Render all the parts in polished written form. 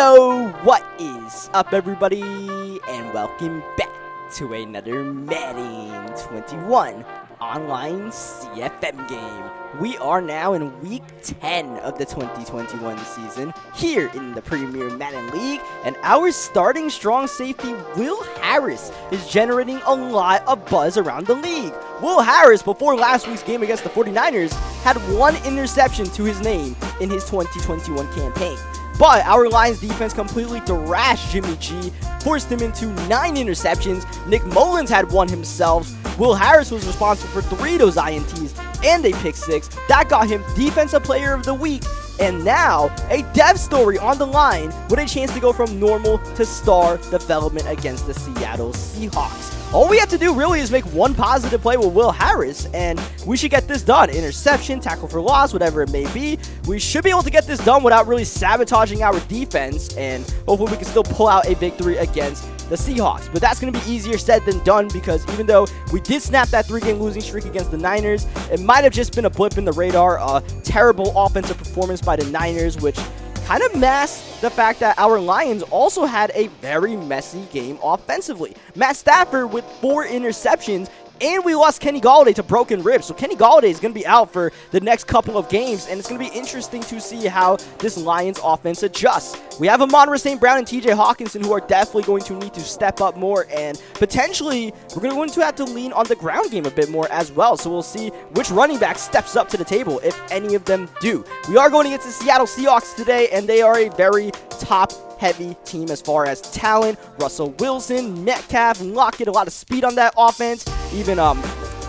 Yo, what is up, everybody, and welcome back to another Madden 21 online CFM game. We are now in week 10 of the 2021 season here in the Premier Madden League, and our starting strong safety Will Harris is generating a lot of buzz around the league. Will Harris, before last week's game against the 49ers, had one interception to his name in his 2021 campaign. But our Lions defense completely thrashed Jimmy G, forced him into 9 interceptions. Nick Mullins had one himself. Will Harris was responsible for 3 of those INTs and a pick 6. That got him Defensive Player of the Week. And now, a dev story on the line with a chance to go from normal to star development against the Seattle Seahawks. All we have to do really is make one positive play with Will Harris, and we should get this done. Interception, tackle for loss, whatever it may be. We should be able to get this done without really sabotaging our defense, and hopefully we can still pull out a victory against the Seahawks. But that's going to be easier said than done, because even though we did snap that 3-game losing streak against the Niners, it might have just been a blip in the radar. A terrible offensive performance by the Niners, which kind of masked the fact that our Lions also had a very messy game offensively. Matt Stafford with 4 interceptions, and we lost Kenny Golladay to broken ribs. So Kenny Golladay is going to be out for the next couple of games, and it's going to be interesting to see how this Lions offense adjusts. We have Amon-Ra St. Brown and TJ Hawkinson, who are definitely going to need to step up more, and potentially we're going to have to lean on the ground game a bit more as well. So we'll see which running back steps up to the table, if any of them do. We are going against the Seattle Seahawks today, and they are a very top-heavy team as far as talent. Russell Wilson, Metcalf, Lockett, a lot of speed on that offense. Even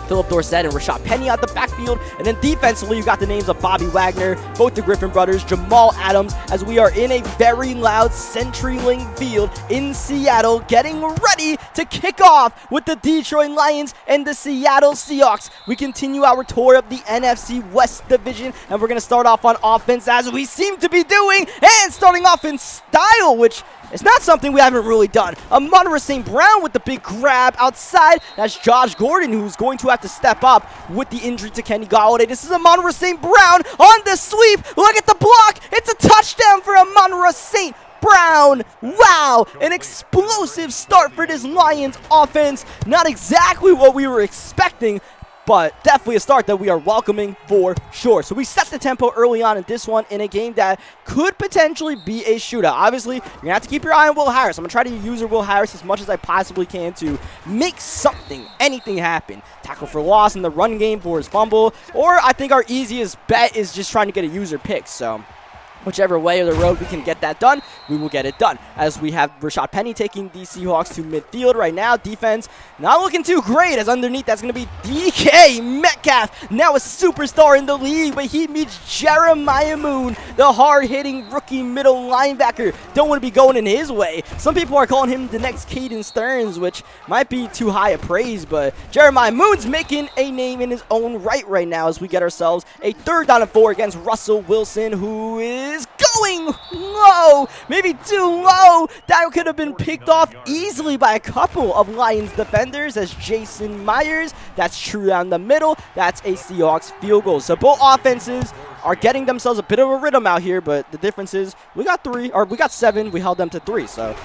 Philip Dorsett and Rashad Penny out the backfield. And then defensively, you got the names of Bobby Wagner, both the Griffin brothers, Jamal Adams, as we are in a very loud CenturyLink field in Seattle, getting ready to kick off with the Detroit Lions and the Seattle Seahawks. We continue our tour of the NFC West Division, and we're going to start off on offense as we seem to be doing, and starting off in style, which it's not something we haven't really done. Amon-Ra St. Brown with the big grab outside. That's Josh Gordon, who's going to have to step up with the injury to Kenny Golladay. This is Amon-Ra St. Brown on the sweep. Look at the block. It's a touchdown for Amon-Ra St. Brown. Wow, an explosive start for this Lions offense. Not exactly what we were expecting, but definitely a start that we are welcoming for sure. So we set the tempo early on in this one in a game that could potentially be a shootout. Obviously, you're going to have to keep your eye on Will Harris. I'm going to try to use Will Harris as much as I possibly can to make anything happen. Tackle for loss in the run game for his fumble, or I think our easiest bet is just trying to get a user pick. So whichever way of the road we can get that done, we will get it done. As we have Rashad Penny taking the Seahawks to midfield right now. Defense not looking too great, as underneath that's going to be DK Metcalf, now a superstar in the league, but he meets Jeremiah Moon, the hard-hitting rookie middle linebacker. Don't want to be going in his way. Some people are calling him the next Caden Stearns, which might be too high a praise, but Jeremiah Moon's making a name in his own right now as we get ourselves a 3rd down and 4 against Russell Wilson, who is going low, maybe too low. That could have been picked off easily by a couple of Lions defenders, as Jason Myers, that's true down the middle. That's a Seahawks field goal. So both offenses are getting themselves a bit of a rhythm out here, but the difference is we got 7, we held them to 3. So,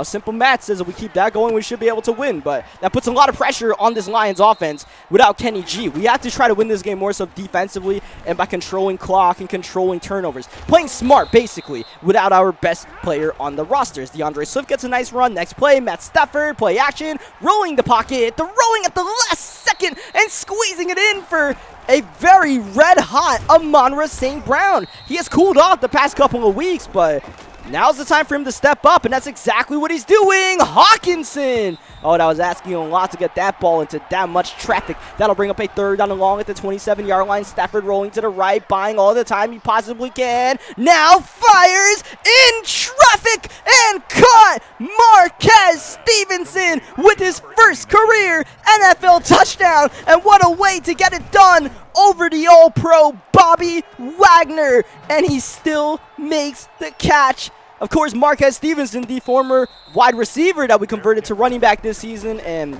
simple math says if we keep that going, we should be able to win, but that puts a lot of pressure on this Lions offense without Kenny G. We have to try to win this game more so defensively and by controlling clock and controlling turnovers. Playing smart, basically, without our best player on the rosters. Deandre Swift gets a nice run. Next play, Matt Stafford, play action, rolling the pocket, throwing at the last second, and squeezing it in for a very red-hot Amon-Ra St. Brown. He has cooled off the past couple of weeks, but now's the time for him to step up, and that's exactly what he's doing. Hawkinson! Oh, that was asking a lot to get that ball into that much traffic. That'll bring up a 3rd down and long at the 27-yard line. Stafford rolling to the right, buying all the time he possibly can. Now fires in traffic and caught Marquez Stevenson with his first career NFL touchdown. And what a way to get it done over the All-Pro Bobby Wagner. And he still makes the catch. Of course, Marquez Stevenson, the former wide receiver that we converted to running back this season, and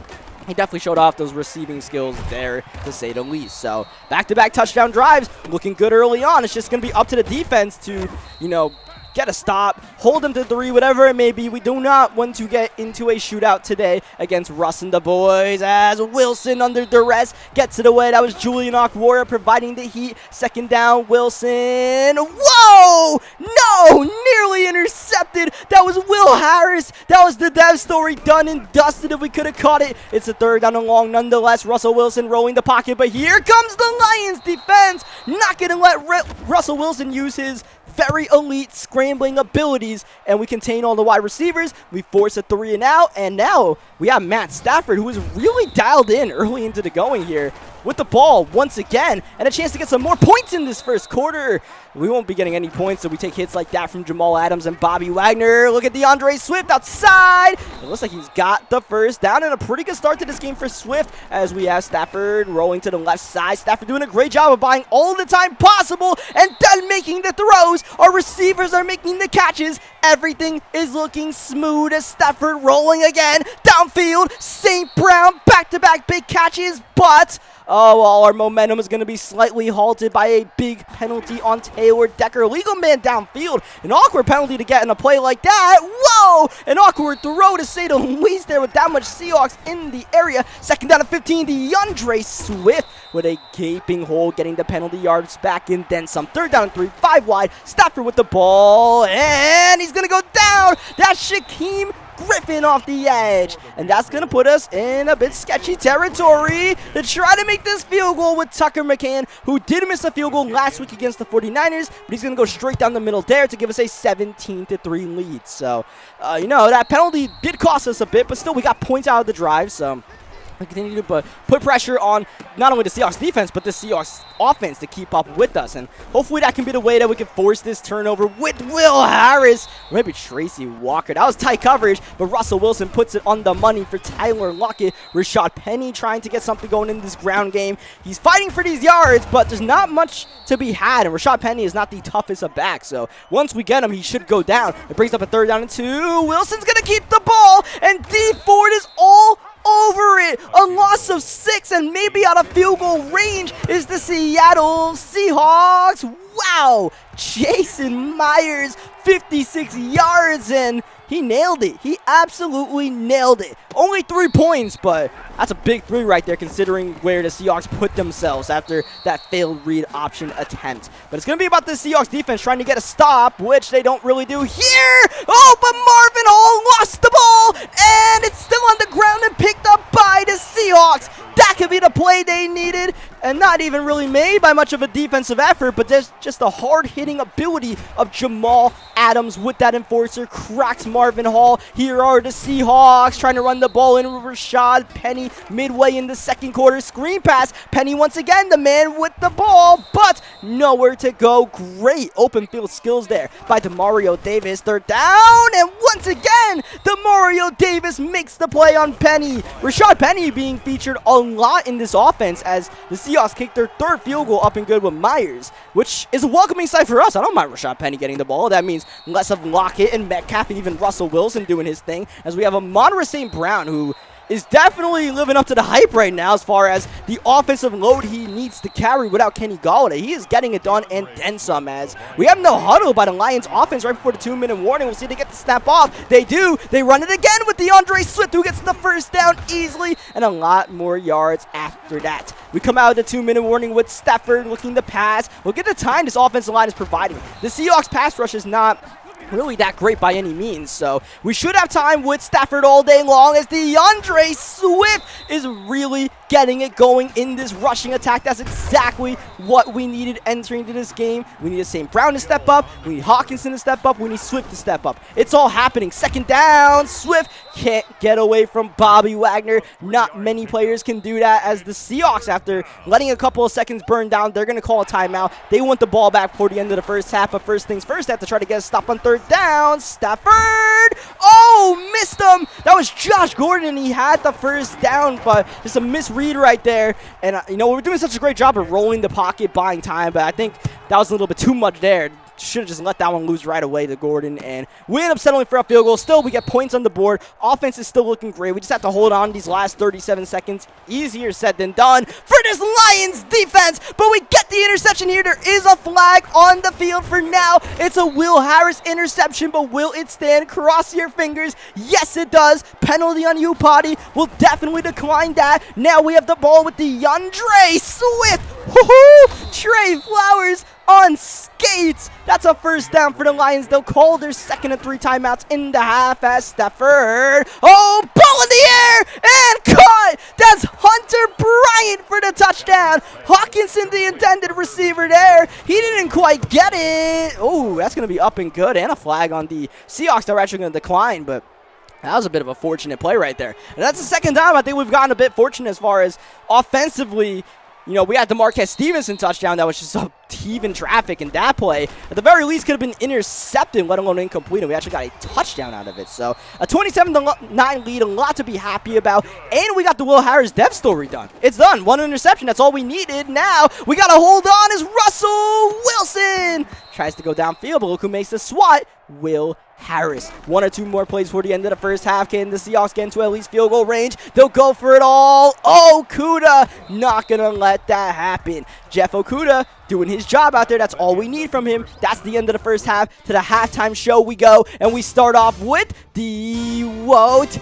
he definitely showed off those receiving skills there, to say the least. So back-to-back touchdown drives, looking good early on. It's just going to be up to the defense to, get a stop, hold them to 3, whatever it may be. We do not want to get into a shootout today against Russ and the boys as Wilson under duress gets it away. That was Julian Okwara providing the heat. Second down, Wilson. Whoa! No! Nearly intercepted. That was Will Harris. That was the dev story done and dusted if we could have caught it. It's a third down and long nonetheless. Russell Wilson rolling the pocket, but here comes the Lions defense. Not going to let Russell Wilson use his very elite scrambling abilities, and we contain all the wide receivers. We force a 3 and out, and now we have Matt Stafford, who is really dialed in early into the going here with the ball once again, and a chance to get some more points in this first quarter. We won't be getting any points, so we take hits like that from Jamal Adams and Bobby Wagner. Look at Deandre Swift outside. It looks like he's got the first down, and a pretty good start to this game for Swift as we have Stafford rolling to the left side. Stafford doing a great job of buying all the time possible and then making the throws. Our receivers are making the catches. Everything is looking smooth as Stafford rolling again. Downfield, St. Brown, back-to-back big catches, but well, our momentum is going to be slightly halted by a big penalty on Taylor Decker. Legal man downfield. An awkward penalty to get in a play like that. Whoa! An awkward throw to say the least there with that much Seahawks in the area. Second down and 15, Deandre Swift with a gaping hole getting the penalty yards back in, then some. Third down and 3, 5 wide. Stafford with the ball, and he's going to go down. That's Shaquem Griffin off the edge, and that's going to put us in a bit sketchy territory to try to make this field goal with Tucker McCann, who did miss a field goal last week against the 49ers, but he's going to go straight down the middle there to give us a 17-3 lead. So, that penalty did cost us a bit, but still we got points out of the drive, so we continue to put pressure on not only the Seahawks defense, but the Seahawks offense to keep up with us. And hopefully that can be the way that we can force this turnover with Will Harris. Or maybe Tracy Walker. That was tight coverage, but Russell Wilson puts it on the money for Tyler Lockett. Rashad Penny trying to get something going in this ground game. He's fighting for these yards, but there's not much to be had. And Rashad Penny is not the toughest of backs. So once we get him, he should go down. It brings up a third down and 2. Wilson's going to keep the ball, and D Ford is all over it. A loss of 6 and maybe out of field goal range is the Seattle Seahawks. Wow. Jason Myers, 56 yards, and he nailed it. He absolutely nailed it. Only 3 points, but that's a big 3 right there considering where the Seahawks put themselves after that failed read option attempt. But it's going to be about the Seahawks defense trying to get a stop, which they don't really do here. Oh, but Marvin Hall lost the ball, and it's still on the ground and picked up by the Seahawks. That could be the play they needed, and not even really made by much of a defensive effort, but there's just the hard-hitting ability of Jamal Adams with that enforcer. Cracks Marvin Hall. Here are the Seahawks trying to run the ball in with Rashad Penny midway in the second quarter. Screen pass. Penny once again, the man with the ball, but nowhere to go. Great open field skills there by Demario Davis. Third down, and once again, Demario Davis makes the play on Penny. Rashad Penny being featured a lot in this offense as the Seahawks kick their 3rd field goal up and good with Myers, which is a welcoming sight for us. I don't mind Rashad Penny getting the ball. That means less of Lockett and Metcalf and even Russell Wilson doing his thing, as we have a Monterey St. Brown who is definitely living up to the hype right now as far as the offensive load he needs to carry without Kenny Golladay. He is getting it done and then some, as we have no huddle by the Lions offense right before the 2-minute warning. We'll see if they get the snap off. They do. They run it again with Deandre Swift, who gets the first down easily, and a lot more yards after that. We come out of the 2-minute warning with Stafford looking to pass. Look at the time this offensive line is providing. The Seahawks pass rush is not really that great by any means, so we should have time with Stafford all day long as Deandre Swift is really getting it going in this rushing attack. That's exactly what we needed entering into this game. We need St. Brown to step up, we need Hawkinson to step up, we need Swift to step up. It's all happening. Second down, Swift can't get away from Bobby Wagner. Not many players can do that, as the Seahawks, after letting a couple of seconds burn down, they're going to call a timeout. They want the ball back before the end of the first half, but first things first, they have to try to get a stop on third down. Stafford! Oh, missed him! That was Josh Gordon, and he had the first down, but just a misread right there. And, we're doing such a great job of rolling the pocket, buying time, but I think that was a little bit too much there. should have just let that one lose right away to Gordon, and we end up settling for a field goal. Still, we get points on the board. Offense is still looking great. We just have to hold on these last 37 seconds. Easier said than done for this Lions defense, but we get the interception here. There is a flag on the field for now. It's a Will Harris interception, but will it stand? Cross your fingers. Yes, it does. Penalty on you, Potty. We'll definitely decline that. Now we have the ball with Deandre Swift. Woohoo! Trey Flowers on skates. That's a first down for the Lions. They'll call their 2nd and 3 timeouts in the half as Stafford. Oh, ball in the air and caught. That's Hunter Bryant for the touchdown. Hawkinson, the intended receiver there. He didn't quite get it. Oh, that's going to be up and good, and a flag on the Seahawks that are actually going to decline, but that was a bit of a fortunate play right there. And that's the second time I think we've gotten a bit fortunate as far as offensively. You know, we had the Marquez Stevenson touchdown that was just a heaving traffic in that play. At the very least, could have been intercepted, let alone incomplete, and we actually got a touchdown out of it. So, a 27-9 lead, a lot to be happy about. And we got the Will Harris dev story done. It's done. 1 interception. That's all we needed. Now, we got to hold on as Russell Wilson tries to go downfield, but look who makes the swat. Will Harris. 1 or 2 more plays before the end of the first half. Can the Seahawks get into at least field goal range? They'll go for it all. Oh, Okudah not going to let that happen. Jeff Okudah doing his job out there. That's all we need from him. That's the end of the first half. To the halftime show we go, and we start off with the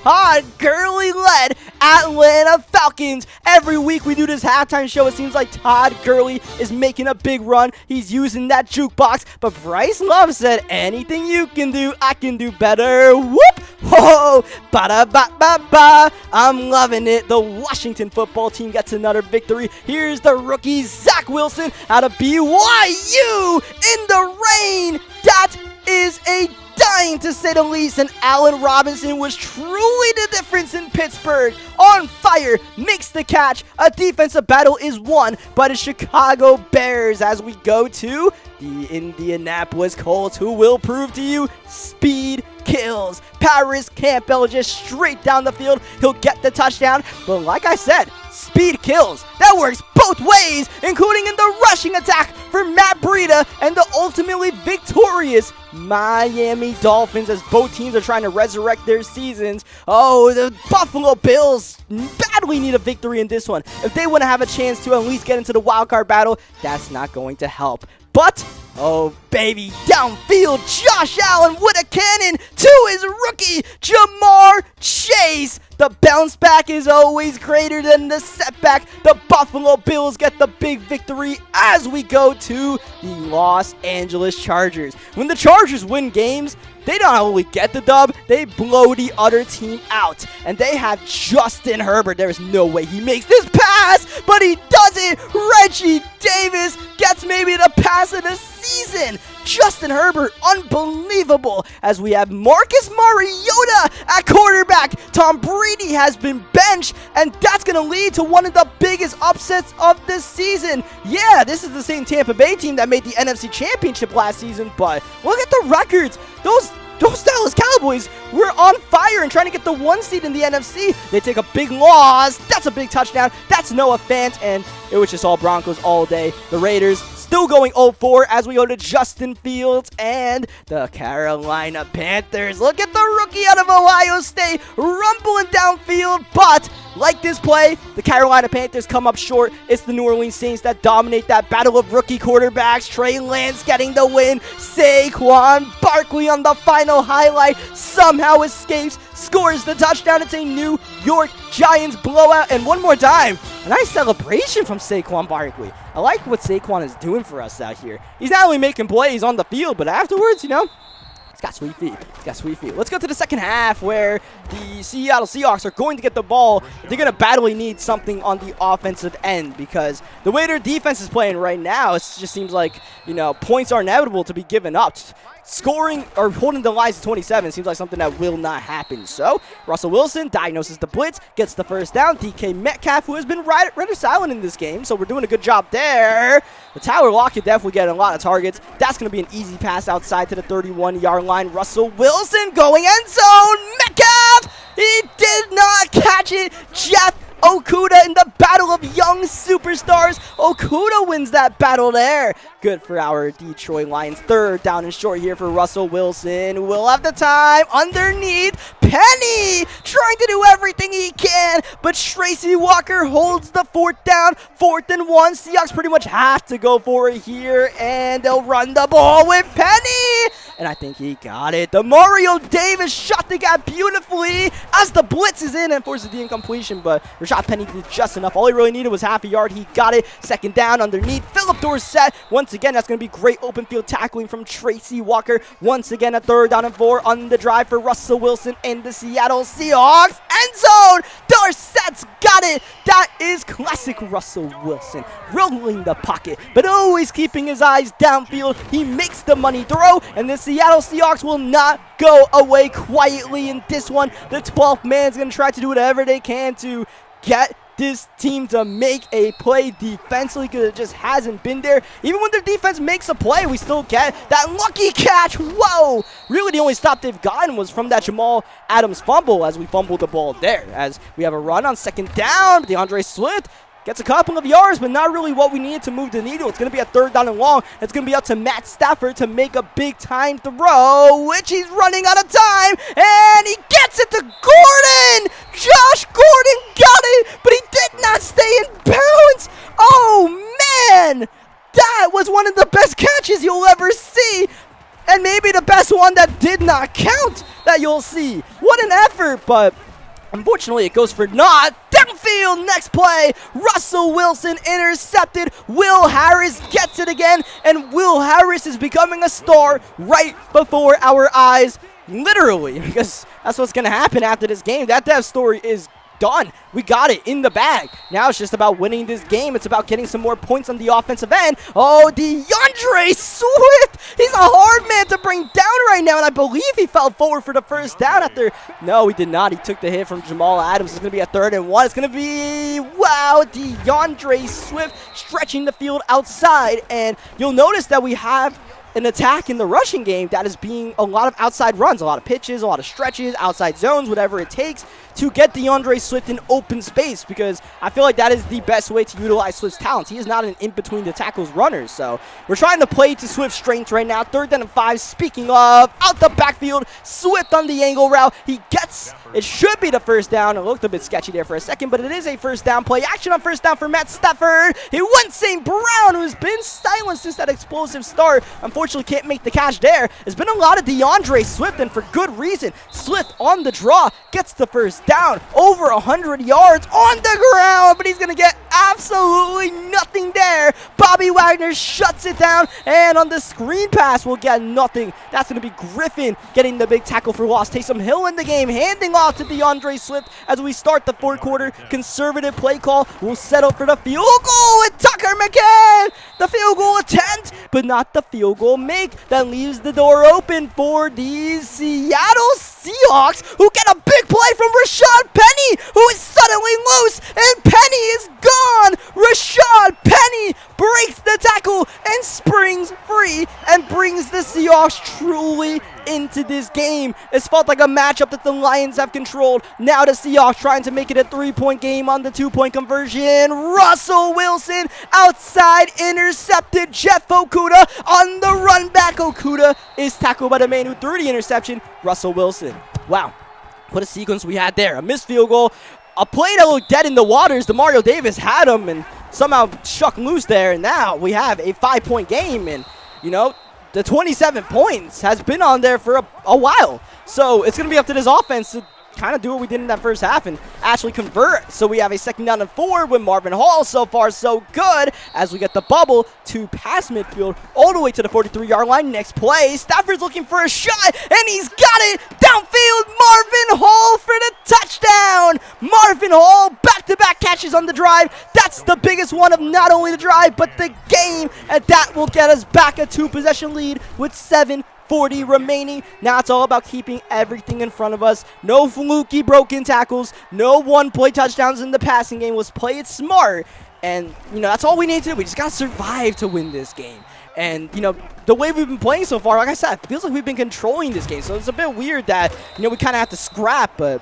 Todd Gurley-led Atlanta Falcons. Every week we do this halftime show. It seems like Todd Gurley is making a big run. He's using that jukebox, but Bryce Love said, anything you can do, I can do better. Whoop! Whoa! Ba-da-ba-ba-ba! I'm loving it. The Washington football team gets another victory. Here's the rookie Zach Wilson out of BYU in the rain. That is a dime, to say the least, and Allen Robinson was truly the difference in Pittsburgh. On fire, makes the catch. A defensive battle is won by the Chicago Bears as we go to the Indianapolis Colts, who will prove to you speed kills. Paris Campbell just straight down the field. He'll get the touchdown, but like I said, speed kills. That works both ways, including in the rushing attack for Matt Breida and the ultimately victorious Miami Dolphins, as both teams are trying to resurrect their seasons. Oh, the Buffalo Bills badly need a victory in this one. If they want to have a chance to at least get into the wild card battle, that's not going to help. But, oh baby, downfield, Josh Allen with a cannon to his rookie, Jamar Chase. The bounce back is always greater than the setback. The Buffalo Bills get the big victory as we go to the Los Angeles Chargers. When the Chargers win games, they not only get the dub, they blow the other team out. And they have Justin Herbert. There is no way he makes this pass, but he does it. Reggie Davis gets maybe the pass of the season. Justin Herbert, unbelievable, as we have Marcus Mariota at quarterback. Tom Brady has been benched, and that's going to lead to one of the biggest upsets of the season. Yeah, this is the same Tampa Bay team that made the NFC Championship last season, but look at the records. Those Dallas Cowboys were on fire and trying to get the 1 seed in the NFC. They take a big loss. That's a big touchdown. That's Noah Fant, and it was just all Broncos all day. The Raiders still going 0-4 as we go to Justin Fields and the Carolina Panthers. Look at the rookie out of Ohio State rumbling downfield, but like this play, the Carolina Panthers come up short. It's the New Orleans Saints that dominate that battle of rookie quarterbacks. Trey Lance getting the win. Saquon Barkley on the final highlight somehow escapes, scores the touchdown. It's a New York Giants blowout. And one more time, a nice celebration from Saquon Barkley. I like what Saquon is doing for us out here. He's not only making plays on the field, but afterwards, you know, he's got sweet feet. He's got sweet feet. Let's go to the second half where the Seattle Seahawks are going to get the ball. They're going to badly need something on the offensive end because the way their defense is playing right now, it just seems like, you know, points are inevitable to be given up. Scoring or holding the lines to 27 seems like something that will not happen. So, Russell Wilson diagnoses the blitz, gets the first down. DK Metcalf, who has been rather silent in this game, so we're doing a good job there. The Tyler Lockett definitely getting a lot of targets. That's going to be an easy pass outside to the 31-yard line. Russell Wilson going end zone. Metcalf! He did not catch it. Jeff Okudah in the battle of young superstars. Okudah wins that battle there. Good for our Detroit Lions. Third down and short here for Russell Wilson. Will have the time underneath. Penny trying to do everything he can, but Tracy Walker holds the fourth down. 4th and 1. Seahawks pretty much have to go for it here, and they'll run the ball with Penny. And I think he got it. The Mario Davis shot the gap beautifully as the blitz is in and forces the incompletion, but Rashad Penny did just enough. All he really needed was half a yard. He got it. 2nd down underneath. Phillip Dorsett. Once again, that's going to be great open field tackling from Tracy Walker. Once again, a 3rd down and 4 on the drive for Russell Wilson and the Seattle Seahawks. End zone. Dorsett's got it. That is classic Russell Wilson. Rolling the pocket, but always keeping his eyes downfield. He makes the money throw, and the Seattle Seahawks will not go away quietly in this one. The 12th man's going to try to do whatever they can to get this team to make a play defensively, because it just hasn't been there. Even when their defense makes a play, we still get that lucky catch. Whoa! Really, the only stop they've gotten was from that Jamal Adams fumble, as we fumbled the ball there. As we have a run on 2nd down, Deandre Swift gets a couple of yards, but not really what we needed to move the needle. It's going to be a 3rd down and long. It's going to be up to Matt Stafford to make a big-time throw, which he's running out of time, and he gets it to Gordon! Josh Gordon got it, but he did not stay in bounds! Oh, man! That was one of the best catches you'll ever see, and maybe the best one that did not count that you'll see. What an effort, but unfortunately, it goes for naught. Downfield, next play. Russell Wilson intercepted. Will Harris gets it again, and Will Harris is becoming a star right before our eyes. Literally, because that's what's going to happen after this game. That dev story is done. We got it in the bag. Now it's just about winning this game. It's about getting some more points on the offensive end. Oh, Deandre Swift. He's a hard man to bring down right now, and I believe he fell forward for the 1st down after. No, he did not. He took the hit from Jamal Adams. It's going to be a 3rd and 1. It's going to be, wow, Deandre Swift stretching the field outside, and you'll notice that we have an attack in the rushing game that is being a lot of outside runs, a lot of pitches, a lot of stretches, outside zones, whatever it takes to get Deandre Swift in open space, because I feel like that is the best way to utilize Swift's talents. He is not an in-between the tackles runner, so we're trying to play to Swift's strengths right now. 3rd down and 5. Speaking of, out the backfield, Swift on the angle route. He gets, it should be the 1st down. It looked a bit sketchy there for a second, but it is a 1st down play. Action on 1st down for Matt Stafford. He went St. Brown, who's been silent since that explosive start. Unfortunately, can't make the catch there. There's been a lot of Deandre Swift, and for good reason. Swift on the draw, gets the 1st down, over 100 yards on the ground, but he's going to get absolutely nothing there. Bobby Wagner shuts it down, and on the screen pass, we'll get nothing. That's going to be Griffin getting the big tackle for loss. Taysom Hill in the game, handing off to Deandre Swift as we start the 4th quarter. Conservative play call. We'll settle for the field goal with Tucker McCann. The field goal attempt, but not the field goal make. That leaves the door open for the Seattle Seahawks, who get a big play from Rashad Penny, who is suddenly loose, and Penny is gone. Rashad Penny breaks the tackle and springs free and brings the Seahawks truly into this game. It's felt like a matchup that the Lions have controlled. Now the Seahawks trying to make it a 3-point game on the 2-point conversion. Russell Wilson outside, intercepted. Jeff Okudah on the run back. Okudah is tackled by the man who threw the interception, Russell Wilson. Wow, what a sequence we had there. A missed field goal, a play that looked dead in the waters. The Mario Davis had him and somehow shuck loose there, and now we have a 5-point game, and you know, the 27 points has been on there for a while. So it's going to be up to this offense to kind of do what we did in that 1st half and actually convert. So we have a 2nd down and 4 with Marvin Hall. So far, so good, as we get the bubble to pass midfield all the way to the 43-yard line. Next play, Stafford's looking for a shot, and he's got it. Downfield, Marvin Hall for the touchdown. Marvin Hall, back-to-back catches on the drive. That's the biggest one of not only the drive, but the game, and that will get us back a 2-possession lead with 7:40 remaining. Now it's all about keeping everything in front of us. No fluky broken tackles, no one-play touchdowns in the passing game. Let's play it smart, and you know, that's all we need to do. We just gotta survive to win this game. And, you know, the way we've been playing so far, like I said, it feels like we've been controlling this game. So it's a bit weird that, you know, we kind of have to scrap, but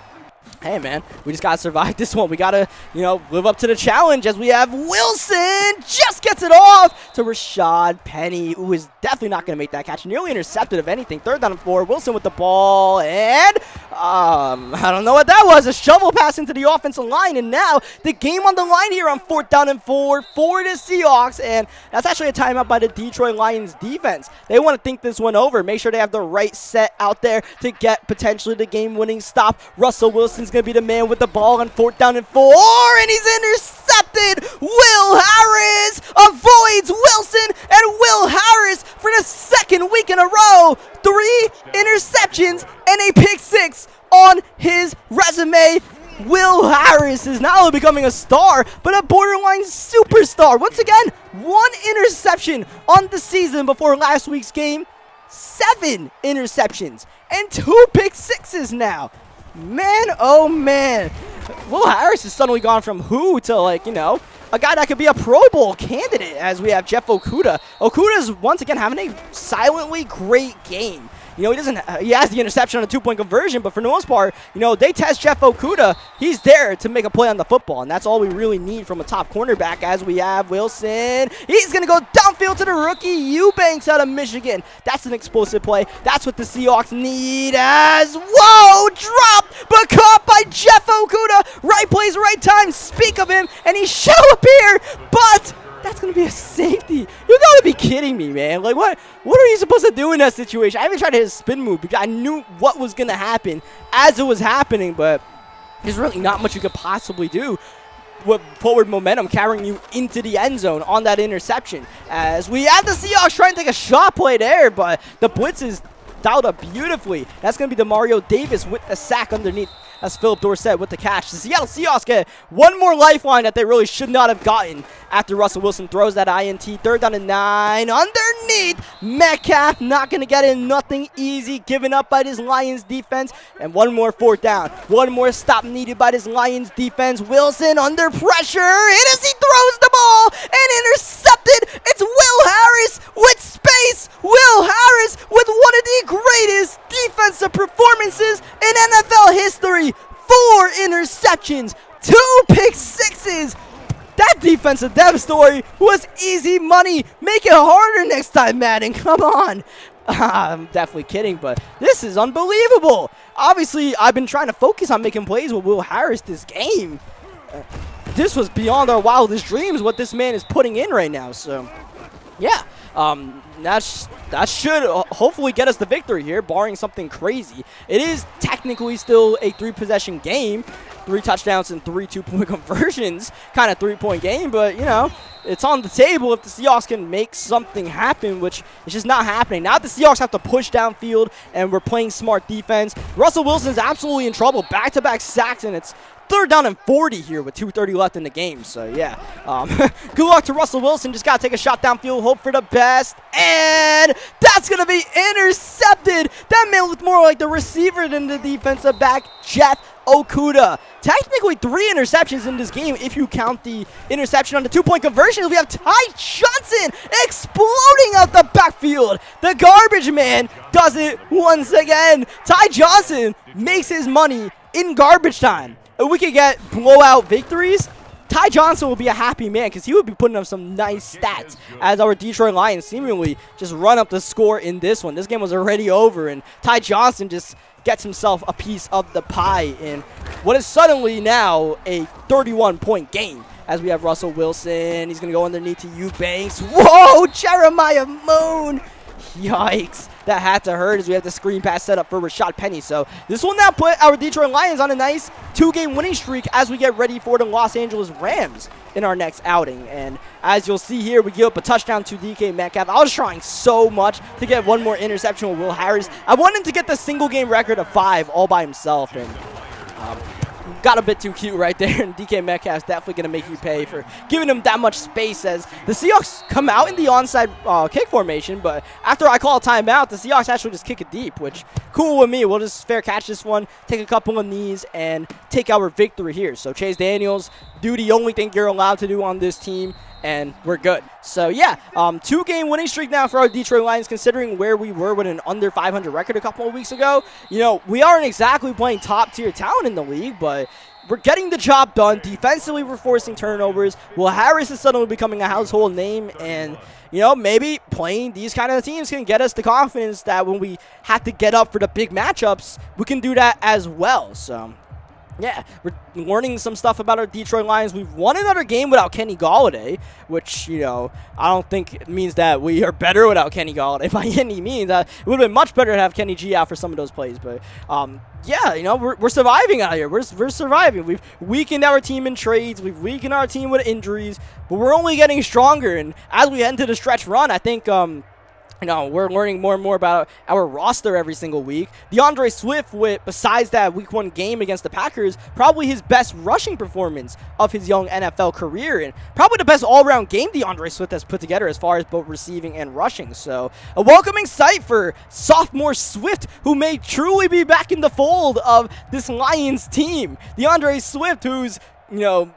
Hey, man, we just got to survive this one. We got to, live up to the challenge as we have Wilson just gets it off to Rashad Penny, who is definitely not going to make that catch. Nearly intercepted, if anything. 3rd down and 4. Wilson with the ball, and I don't know what that was. A shovel pass into the offensive line, and now the game on the line here on 4th down and 4 for the Seahawks, and that's actually a timeout by the Detroit Lions defense. They want to think this one over, make sure they have the right set out there to get potentially the game-winning stop. Russell Wilson's going to be the man with the ball on 4th down and 4, and he's intercepted. Will Harris avoids Wilson, and Will Harris for the 2nd week in a row, 3 interceptions and a pick 6 on his resume. Will Harris is not only becoming a star, but a borderline superstar. Once again, 1 interception on the season before last week's game. 7 interceptions and 2 pick 6s now. Man, oh man. Will Harris has suddenly gone from who to, a guy that could be a Pro Bowl candidate, as we have Jeff Okudah. Okudah is once again having a silently great game. He has the interception on a 2-point conversion, but for the most part, they test Jeff Okudah. He's there to make a play on the football, and that's all we really need from a top cornerback, as we have Wilson. He's going to go downfield to the rookie Eubanks out of Michigan. That's an explosive play. That's what the Seahawks need as, whoa, dropped, but caught by Jeff Okudah. Right place, right time. Speak of him, and he shall appear, but that's going to be a safety. You got to be kidding me, man. What are you supposed to do in that situation? I even tried to hit a spin move because I knew what was going to happen as it was happening, but there's really not much you could possibly do with forward momentum carrying you into the end zone on that interception. As we have the Seahawks trying to take a shot play there, but the blitz is dialed up beautifully. That's going to be Demario Davis with the sack underneath, as Philip Dorsett with the catch. The Seattle Seahawks get one more lifeline that they really should not have gotten after Russell Wilson throws that INT. 3rd down and 9 underneath. Metcalf not going to get in. Nothing easy given up by this Lions defense. And one more 4th down. One more stop needed by this Lions defense. Wilson under pressure. And as he throws the ball and intercepted, it's Will Harris with space. Will Harris with one of the greatest defensive performances in NFL history. 4 interceptions, 2 pick 6s. That defensive depth story was easy money. Make it harder next time, Madden. Come on. I'm definitely kidding, but this is unbelievable. Obviously, I've been trying to focus on making plays with Will Harris this game. This was beyond our wildest dreams, what this man is putting in right now. So, yeah. That should hopefully get us the victory here, barring something crazy. It is technically still a 3-possession game, 3 touchdowns and 3 2-point conversions, kind of 3-point game, but, it's on the table if the Seahawks can make something happen, which is just not happening. Now the Seahawks have to push downfield, and we're playing smart defense. Russell Wilson's absolutely in trouble. Back-to-back sacks, and it's 3rd down and 40 here with 2:30 left in the game. So, yeah. Good luck to Russell Wilson. Just got to take a shot downfield, hope for the best. And that's going to be intercepted. That man looked more like the receiver than the defensive back, Jeff Okudah. Technically 3 interceptions in this game if you count the interception on the 2-point conversion. We have Ty Johnson exploding out the backfield. The garbage man does it once again. Ty Johnson makes his money in garbage time. If we could get blowout victories, Ty Johnson will be a happy man because he would be putting up some nice stats as our Detroit Lions seemingly just run up the score in this one. This game was already over, and Ty Johnson just gets himself a piece of the pie in what is suddenly now a 31-point game as we have Russell Wilson. He's going to go underneath to Eubanks. Whoa, Jeremiah Moon. Yikes. That had to hurt as we have the screen pass set up for Rashad Penny. So this will now put our Detroit Lions on a nice 2-game winning streak as we get ready for the Los Angeles Rams in our next outing. And as you'll see here, we give up a touchdown to DK Metcalf. I was trying so much to get one more interception with Will Harris. I wanted to get the single-game record of 5 all by himself, and got a bit too cute right there, and DK Metcalf's definitely going to make you pay for giving him that much space as the Seahawks come out in the onside kick formation, but after I call a timeout, the Seahawks actually just kick it deep, which cool with me. We'll just fair catch this one, take a couple of knees, and take our victory here. So Chase Daniels, do the only thing you're allowed to do on this team and we're good. So yeah, 2-game winning streak now for our Detroit Lions, considering where we were with an under 500 record a couple of weeks ago. You know, we aren't exactly playing top tier talent in the league, but we're getting the job done. Defensively, we're forcing turnovers. Will Harris is suddenly becoming a household name, and you know, maybe playing these kind of teams can get us the confidence that when we have to get up for the big matchups, we can do that as well. So yeah, we're learning some stuff about our Detroit Lions. We've won another game without Kenny Golladay, which, you know, I don't think it means that we are better without Kenny Golladay by any means. It would have been much better to have Kenny G out for some of those plays. But, yeah, you know, we're surviving out here. We're surviving. We've weakened our team in trades. We've weakened our team with injuries. But we're only getting stronger. And as we head into the stretch run, I think you know, we're learning more and more about our roster every single week. Deandre Swift, besides that Week 1 game against the Packers, probably his best rushing performance of his young NFL career, and probably the best all-around game Deandre Swift has put together as far as both receiving and rushing. So a welcoming sight for sophomore Swift, who may truly be back in the fold of this Lions team. Deandre Swift, who's, you know,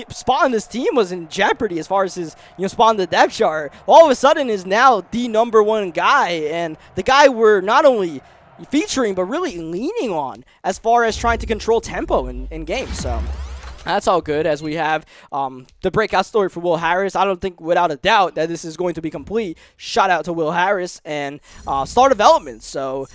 spot on this team was in jeopardy as far as his, you know, spot on the depth chart, all of a sudden is now the #1 guy, and the guy we're not only featuring but really leaning on as far as trying to control tempo in games. So that's all good, as we have the breakout story for Will Harris. I don't think without a doubt that this is going to be complete. Shout out to Will Harris and Star Development. So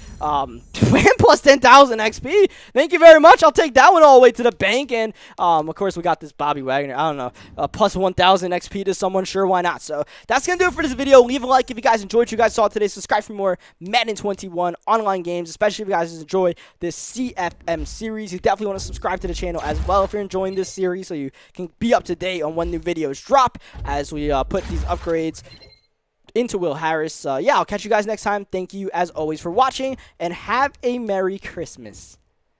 plus 10,000 XP. Thank you very much. I'll take that one all the way to the bank. And of course, we got this Bobby Wagner. I don't know, plus 1,000 XP to someone. Sure, why not? So that's going to do it for this video. Leave a like if you guys enjoyed what you guys saw today. Subscribe for more Madden 21 online games, especially if you guys enjoy this CFM series. You definitely want to subscribe to the channel as well if you're enjoying this series, so you can be up to date on when new videos drop as we put these upgrades into Will Harris. Yeah, I'll catch you guys next time. Thank you as always for watching, and have a Merry Christmas.